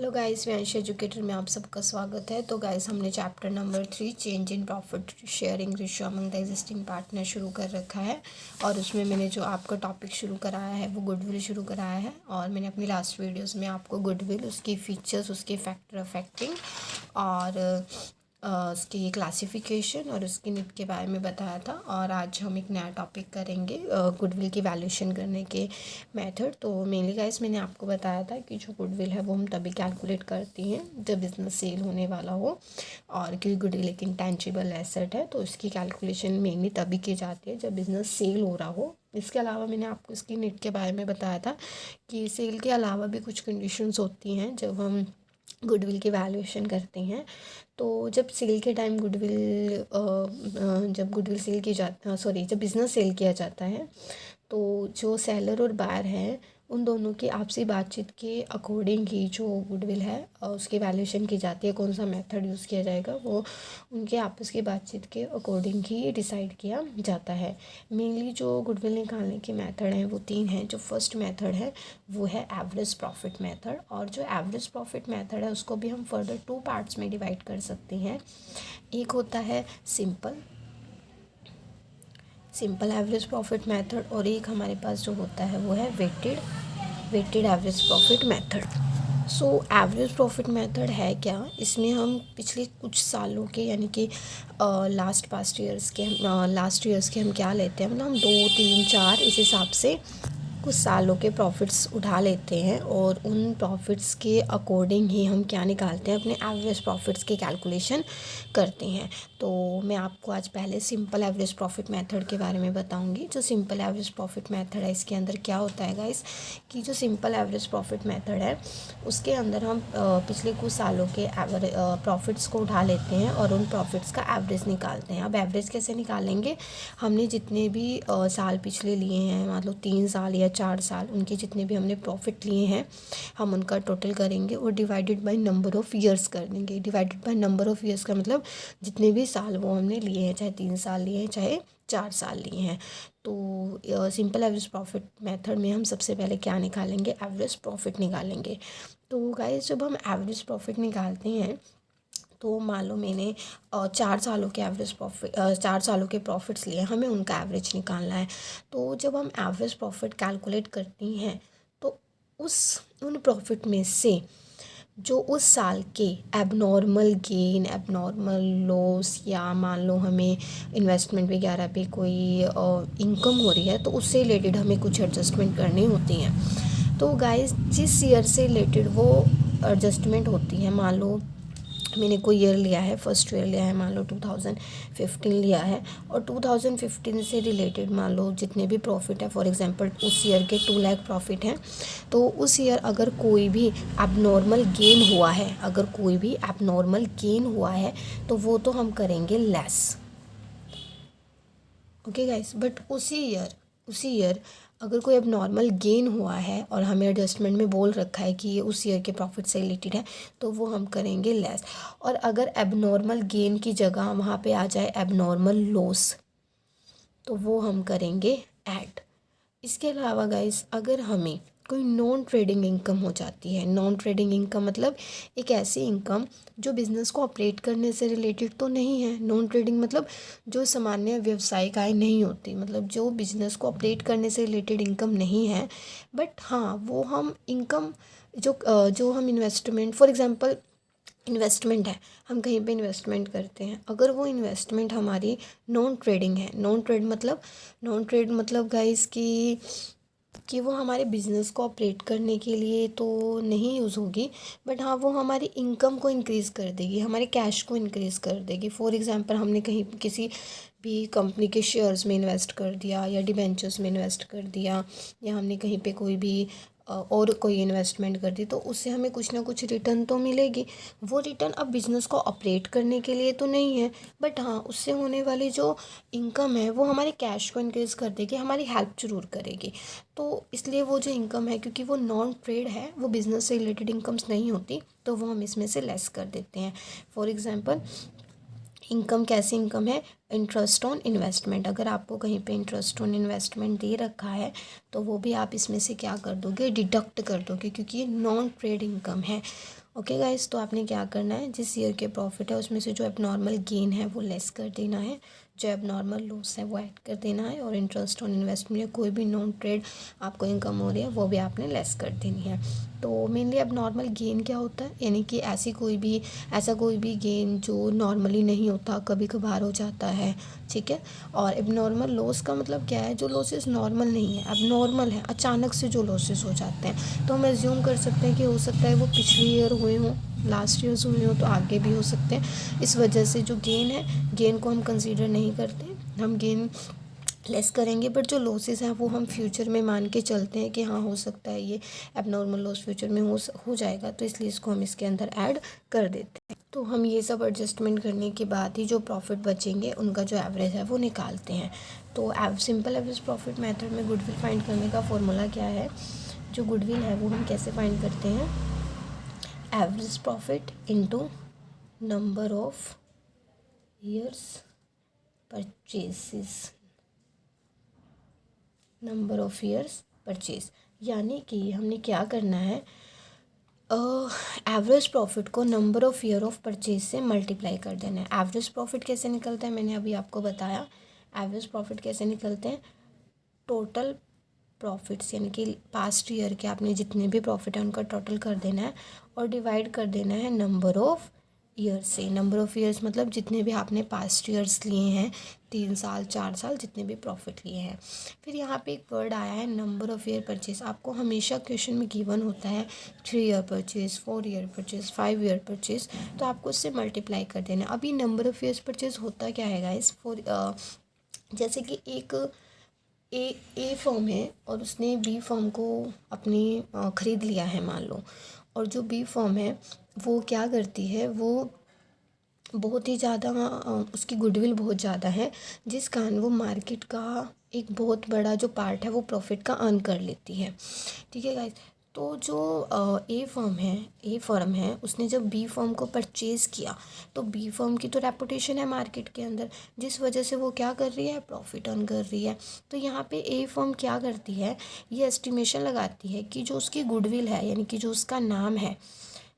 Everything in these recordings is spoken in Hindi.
हेलो गाइस, वंश एजुकेटर में आप सबका स्वागत है। तो गाइस, हमने chapter number 3 change in profit sharing ratio among the existing partner शुरू कर रखा है। और उसमें मैंने जो आपका टॉपिक शुरू कराया है वो गुडविल शुरू कराया है। और मैंने अपनी लास्ट वीडियोस में आपको गुडविल, उसकी फीचर्स, उसके फैक्टर अफेक्टिंग और उसकी क्लासिफिकेशन और उसकी निट के बारे में बताया था। और आज हम एक नया टॉपिक करेंगे, गुडविल की वैल्यूएशन करने के मेथड। तो मेनली गाइस, मैंने आपको बताया था कि जो गुडविल है वो हम तभी कैलकुलेट करते हैं जब बिज़नेस सेल होने वाला हो। और क्योंकि गुडविल एक इंटेंजिबल एसेट है तो इसकी कैलकुलेशन मेनली तभी की जाती है जब बिज़नेस सेल हो रहा हो। इसके अलावा मैंने आपको इसकी निट के बारे में बताया था कि सेल के अलावा भी कुछ कंडीशंस होती हैं जब हम गुडविल की वैल्यूएशन करते हैं। तो जब सेल के टाइम जब गुडविल सेल की जाता सॉरी जब बिज़नेस सेल किया जाता है तो जो सेलर और बायर हैं उन दोनों की आपसी बातचीत के अकॉर्डिंग ही जो गुडविल है उसकी वैल्यूएशन की जाती है। कौन सा मेथड यूज़ किया जाएगा वो उनके आपस की बातचीत के अकॉर्डिंग ही डिसाइड किया जाता है। मेनली जो गुडविल निकालने के मेथड हैं वो 3 हैं। जो फर्स्ट मेथड है वो है एवरेज प्रॉफिट मेथड। और जो एवरेज प्रॉफिट मेथड है उसको भी हम फर्दर 2 पार्ट्स में डिवाइड कर सकते हैं। एक होता है सिंपल एवरेज प्रॉफिट मेथड और एक हमारे पास जो होता है वो है weighted average profit method. So average profit method है क्या, इसमें हम पिछले कुछ सालों के यानी कि लास्ट ईयर्स के हम क्या लेते हैं, मतलब हम 2 3 4 इस हिसाब से कुछ सालों के प्रॉफिट्स उठा लेते हैं और उन प्रॉफिट्स के अकॉर्डिंग ही हम क्या निकालते हैं, अपने एवरेज प्रॉफिट्स की कैलकुलेशन करते हैं। तो मैं आपको आज पहले सिंपल एवरेज प्रॉफिट मेथड के बारे में बताऊंगी। जो सिंपल एवरेज प्रॉफिट मेथड है इसके अंदर क्या होता है गाइस, कि जो सिंपल एवरेज प्रॉफिट मेथड है उसके अंदर हम पिछले कुछ सालों के प्रॉफिट्स को उठा लेते हैं और उन प्रॉफिट्स का एवरेज निकालते हैं। अब एवरेज कैसे निकालेंगे, हमने जितने भी साल पिछले लिए हैं, मतलब 3 साल या 4 साल, उनके जितने भी हमने प्रॉफिट लिए हैं हम उनका टोटल करेंगे और divided by number of years कर देंगे। Divided by number of years का मतलब जितने भी साल वो हमने लिए हैं, चाहे 3 साल लिए हैं चाहे 4 साल लिए हैं। तो सिंपल एवरेज प्रॉफिट मेथड में हम सबसे पहले क्या निकालेंगे, एवरेज प्रॉफिट निकालेंगे। तो गाइस, जब हम एवरेज प्रॉफिट निकालते हैं तो मान लो मैंने 4 सालों के 4 सालों के प्रॉफिट्स लिए, हमें उनका एवरेज निकालना है। तो जब हम एवरेज प्रॉफिट कैलकुलेट करती हैं तो उन प्रॉफिट में से जो उस साल के एबनॉर्मल गेन, एबनॉर्मल लॉस, या मान लो हमें इन्वेस्टमेंट वगैरह पे कोई इनकम हो रही है तो उससे रिलेटेड हमें कुछ एडजस्टमेंट करनी होती हैं। तो गाइस, जिस ईयर से रिलेटेड वो एडजस्टमेंट होती है, मान लो मैंने कोई ईयर लिया है, फर्स्ट ईयर लिया है, मान लो 2015 लिया है और 2015 से रिलेटेड मान लो जितने भी प्रॉफिट है, फॉर एग्जांपल उस ईयर के 2 लाख प्रॉफिट हैं, तो उस ईयर अगर कोई भी एबनॉर्मल गेन हुआ है तो वो तो हम करेंगे लेस। ओके गाइस, बट उसी ईयर अगर कोई अब नॉर्मल गेन हुआ है और हमें एडजस्टमेंट में बोल रखा है कि ये उस ईयर के प्रॉफिट से रिलेटेड है तो वो हम करेंगे लेस। और अगर एबनॉर्मल गेन की जगह वहाँ पे आ जाए एबनॉर्मल लॉस तो वो हम करेंगे ऐड। इसके अलावा गाइस, अगर हमें कोई नॉन ट्रेडिंग इनकम हो जाती है, नॉन ट्रेडिंग इनकम मतलब एक ऐसी इनकम जो बिज़नेस को ऑपरेट करने से रिलेटेड तो नहीं है। नॉन ट्रेडिंग मतलब जो सामान्य व्यवसायिक आय नहीं होती, मतलब जो बिज़नेस को ऑपरेट करने से रिलेटेड इनकम नहीं है, बट हाँ वो हम इनकम जो हम इन्वेस्टमेंट, फॉर एग्जांपल इन्वेस्टमेंट है, हम कहीं पे इन्वेस्टमेंट करते हैं, अगर वो इन्वेस्टमेंट हमारी नॉन ट्रेडिंग है, नॉन ट्रेड मतलब गाइस कि वो हमारे बिज़नेस को ऑपरेट करने के लिए तो नहीं यूज़ होगी, बट हाँ वो हमारी इनकम को इंक्रीज़ कर देगी, हमारे कैश को इंक्रीज़ कर देगी। फॉर एग्जांपल हमने कहीं किसी भी कंपनी के शेयर्स में इन्वेस्ट कर दिया या डिबेंचर्स में इन्वेस्ट कर दिया, या हमने कहीं पे कोई भी और कोई इन्वेस्टमेंट कर दी तो उससे हमें कुछ ना कुछ रिटर्न तो मिलेगी। वो रिटर्न अब बिज़नेस को ऑपरेट करने के लिए तो नहीं है, बट हाँ उससे होने वाली जो इनकम है वो हमारे कैश को इंक्रीज़ कर देगी, हमारी हेल्प ज़रूर करेगी। तो इसलिए वो जो इनकम है, क्योंकि वो नॉन ट्रेड है, वो बिज़नेस से रिलेटेड इनकम्स नहीं होती, तो वो हम इसमें से लेस कर देते हैं। फॉर एग्जांपल इनकम कैसी इनकम है, इंटरेस्ट ऑन इन्वेस्टमेंट। अगर आपको कहीं पे इंटरेस्ट ऑन इन्वेस्टमेंट दे रखा है तो वो भी आप इसमें से क्या कर दोगे, डिडक्ट कर दोगे, क्योंकि ये नॉन ट्रेड इनकम है। ओके गाइस, तो आपने क्या करना है, जिस ईयर के प्रॉफिट है उसमें से जो एबनॉर्मल गेन है वो लेस कर देना है, जो एबनॉर्मल लॉस है वो ऐड कर देना है, और इंटरेस्ट ऑन इन्वेस्टमेंट या कोई भी नॉन ट्रेड आपको इनकम हो रही है वो भी आपने लेस कर देनी है। तो मेनली एबनॉर्मल गेन क्या होता है, यानी कि ऐसा कोई भी गेन जो नॉर्मली नहीं होता, कभी कभार हो जाता है, ठीक है। और एबनॉर्मल लॉस का मतलब क्या है, जो लॉसेस नॉर्मल नहीं है, एबनॉर्मल है, अचानक से जो लॉसेस हो जाते हैं। तो हम एज्यूम कर सकते हैं कि हो सकता है वो पिछली ईयर हुए हों, लास्ट ईयर्स हुए हों, तो आगे भी हो सकते हैं। इस वजह से जो गेन है, गेन को हम कंसीडर नहीं करते, हम गेन लेस करेंगे। बट जो लॉसेस हैं वो हम फ्यूचर में मान के चलते हैं कि हाँ हो सकता है ये एबनॉर्मल लॉस फ्यूचर में हो जाएगा, तो इसलिए इसको हम इसके अंदर ऐड कर देते हैं। तो हम ये सब एडजस्टमेंट करने के बाद ही जो प्रॉफिट बचेंगे उनका जो एवरेज है वो निकालते हैं। तो सिंपल एवरेज प्रॉफिट मेथड में गुडविल फाइंड करने का फॉर्मूला क्या है, जो गुडविल है वो हम कैसे फाइंड करते हैं, average profit into number of years purchases, number of years purchase. यानी कि हमने क्या करना है, एवरेज प्रॉफिट को number of year of purchase से मल्टीप्लाई कर देना है। एवरेज प्रॉफिट कैसे निकलता है, मैंने अभी आपको बताया। एवरेज प्रॉफिट कैसे निकलते हैं, टोटल प्रॉफिट्स यानी कि पास्ट ईयर के आपने जितने भी प्रॉफिट है उनका टोटल कर देना है, और डिवाइड कर देना है नंबर ऑफ ईयर्स से। नंबर ऑफ ईयर्स मतलब जितने भी आपने पास्ट ईयर्स लिए हैं, 3 साल 4 साल जितने भी प्रॉफिट लिए हैं। फिर यहाँ पे एक वर्ड आया है नंबर ऑफ ईयर परचेज। आपको हमेशा क्वेश्चन में गिवन होता है 3 year purchase, 4 year purchase, 5 year purchase, तो आपको उससे मल्टीप्लाई कर देना। अभी नंबर ऑफ ईयर्स परचेज होता क्या है गाइस, जैसे कि एक ए फर्म है और उसने बी फर्म को अपनी ख़रीद लिया है मान लो, और जो बी फर्म है वो क्या करती है, वो बहुत ही ज़्यादा उसकी गुडविल बहुत ज़्यादा है, जिस कारण वो मार्केट का एक बहुत बड़ा जो पार्ट है वो प्रॉफिट का अर्न कर लेती है, ठीक है गाइस। तो जो ए फर्म है उसने जब बी फर्म को परचेज़ किया, तो बी फर्म की तो रेपुटेशन है मार्केट के अंदर, जिस वजह से वो क्या कर रही है, प्रॉफिट अर्न कर रही है। तो यहाँ पे ए फर्म क्या करती है, ये एस्टिमेशन लगाती है कि जो उसकी गुडविल है, यानी कि जो उसका नाम है,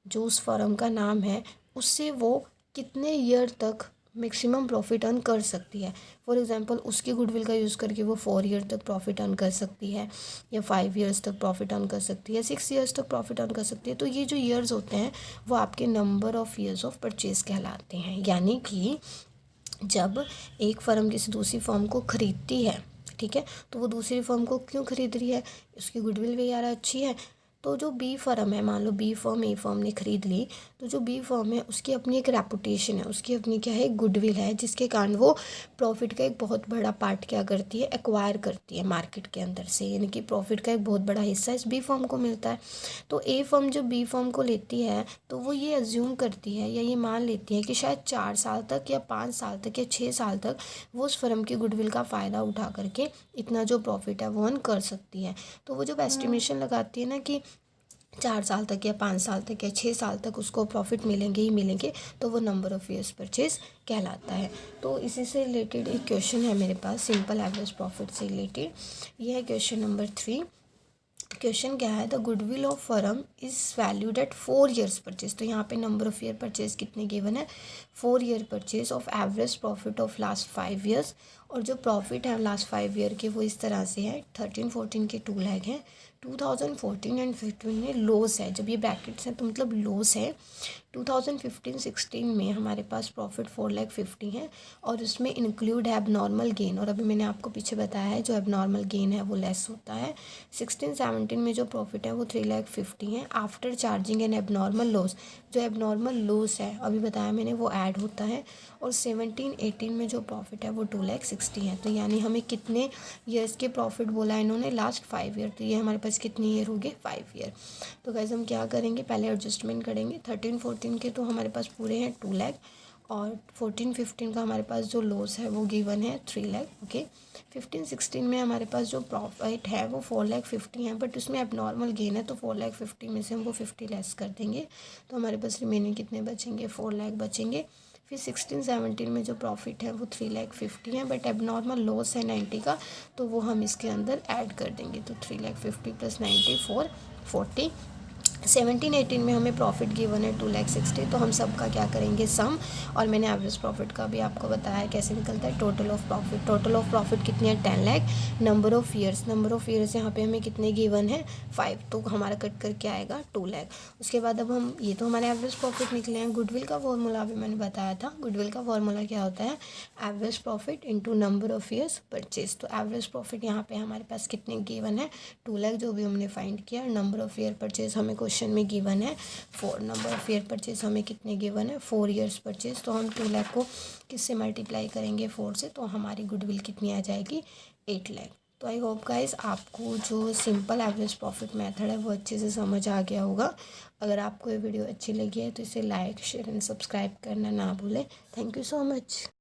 जो उस फर्म का नाम है, उससे वो कितने ईयर तक मैक्सिमम प्रॉफिट अर्न कर सकती है। फॉर एग्जांपल उसकी गुडविल का यूज़ करके वो 4 ईयर तक प्रॉफिट अर्न कर सकती है, या 5 ईयर्स तक प्रॉफिट अर्न कर सकती है, 6 ईयर्स तक प्रॉफिट अर्न कर सकती है। तो ये जो ईयर्स होते हैं वो आपके number of years of purchase कहलाते हैं। यानी कि जब एक फ़र्म किसी दूसरी फर्म को ख़रीदती है, ठीक है, तो वो दूसरी फर्म को क्यों ख़रीद रही है, उसकी गुडविल वगैरह अच्छी है। तो जो बी फर्म है, मान लो बी फर्म ए फर्म ने ख़रीद ली, तो जो बी फर्म है उसकी अपनी एक रेपुटेशन है, उसकी अपनी क्या है, गुडविल है, जिसके कारण वो प्रॉफिट का एक बहुत बड़ा पार्ट क्या करती है, एक्वायर करती है मार्केट के अंदर से, यानी कि प्रॉफिट का एक बहुत बड़ा हिस्सा इस बी फर्म को मिलता है। तो ए फर्म जब बी फर्म को लेती है तो वो ये एज्यूम करती है या ये मान लेती है कि शायद 4 साल तक या 5 साल तक या 6 साल तक वो उस फर्म की गुडविल का फ़ायदा उठा करके इतना जो प्रॉफिट है वो अर्न कर सकती है। तो वो जब एस्टिमेशन लगाती है ना कि 4 साल तक या 5 साल तक या 6 साल तक उसको प्रॉफिट मिलेंगे ही मिलेंगे, तो वो नंबर ऑफ़ ईयर्स परचेज कहलाता है। तो इसी से रिलेटेड एक क्वेश्चन है मेरे पास, सिंपल एवरेज प्रॉफिट से रिलेटेड। यह है क्वेश्चन नंबर 3। क्वेश्चन क्या है, the goodwill of firm is valued at 4 years purchase. तो यहाँ पे नंबर ऑफ़ ईयर परचेज कितने गिवन है, 4 year purchase of average profit of last 5 years. और जो प्रॉफिट है लास्ट 5 ईयर के वो इस तरह से है, 13-14 के 2 लाख हैं, 2014 एंड 15 में लॉस है। जब ये ब्रैकेट्स हैं तो मतलब लॉस है। 2015-16 में हमारे पास प्रॉफिट 4,50,000 है, और उसमें इंक्लूड है एबनॉर्मल गेन, और अभी मैंने आपको पीछे बताया है जो एबनॉर्मल गेन है वो लेस होता है। 16-17 में जो प्रॉफिट है वो 3,50,000 है after charging N abnormal loss. जो एबनॉर्मल लॉस है अभी बताया मैंने वो ऐड होता है। और 17-18 में जो प्रॉफिट है वो 2,60,000 है। तो यानी हमें कितने ईयर्स के प्रॉफिट बोला है इन्होंने, लास्ट 5 ईयर, तो ये हमारे पास कितने ईयर हो गए, 5 ईयर। तो गाइस हम क्या करेंगे, पहले एडजस्टमेंट करेंगे। 13-14 के तो हमारे पास पूरे हैं 2 लाख, और 14-15 का हमारे पास जो लॉस है वो गिवन है 3 लाख, ओके। 15-16 में हमारे पास जो प्रॉफिट है वो 4,50,000 है, बट उसमें एबनॉर्मल गेन है, तो 4,50,000 में से हम वो 50 लेस कर देंगे, तो हमारे पास रिमेनिंग कितने बचेंगे, 4 लाख बचेंगे। फिर 16-17 में जो प्रॉफिट है वो 3,50,000 है, बट एबनॉर्मल लॉस है 90 का, तो वो हम इसके अंदर ऐड कर देंगे। तो 3,50,000 + 90 440 17-18 में हमें प्रॉफिट गिवन है 2,60,000, तो हम सबका क्या करेंगे सम, और मैंने एवरेज प्रॉफिट का भी आपको बताया कैसे निकलता है। टोटल ऑफ प्रॉफिट कितनी है 10 लाख। नंबर ऑफ़ ईयर्स यहाँ पे हमें कितने गिवन है 5, तो हमारा कट करके आएगा 2 लाख। उसके बाद अब हम ये तो हमारे एवरेज प्रॉफिट निकले हैं। गुडविल का फॉर्मूला भी मैंने बताया था। गुडविल का फॉर्मूला क्या होता है, average profit into number of years purchase. तो एवरेज प्रॉफिट यहाँ पे हमारे पास कितने गिवन है 2 लाख, जो भी हमने फाइंड किया। नंबर ऑफ़ ईयर परचेज हमें क्वेश्चन में गिवन है 4। नंबर ऑफ़ ईयर परचेज हमें कितने गिवन है 4 ईयर्स परचेज। तो हम 2 लाख को किससे मल्टीप्लाई करेंगे 4 से, तो हमारी गुडविल कितनी आ जाएगी 8 लाख। तो आई होप गाइस आपको जो सिंपल एवरेज प्रॉफिट मेथड है वो अच्छे से समझ आ गया होगा। अगर आपको ये वीडियो अच्छी लगी है तो इसे लाइक शेयर एंड सब्सक्राइब करना ना भूलें। Thank you so much.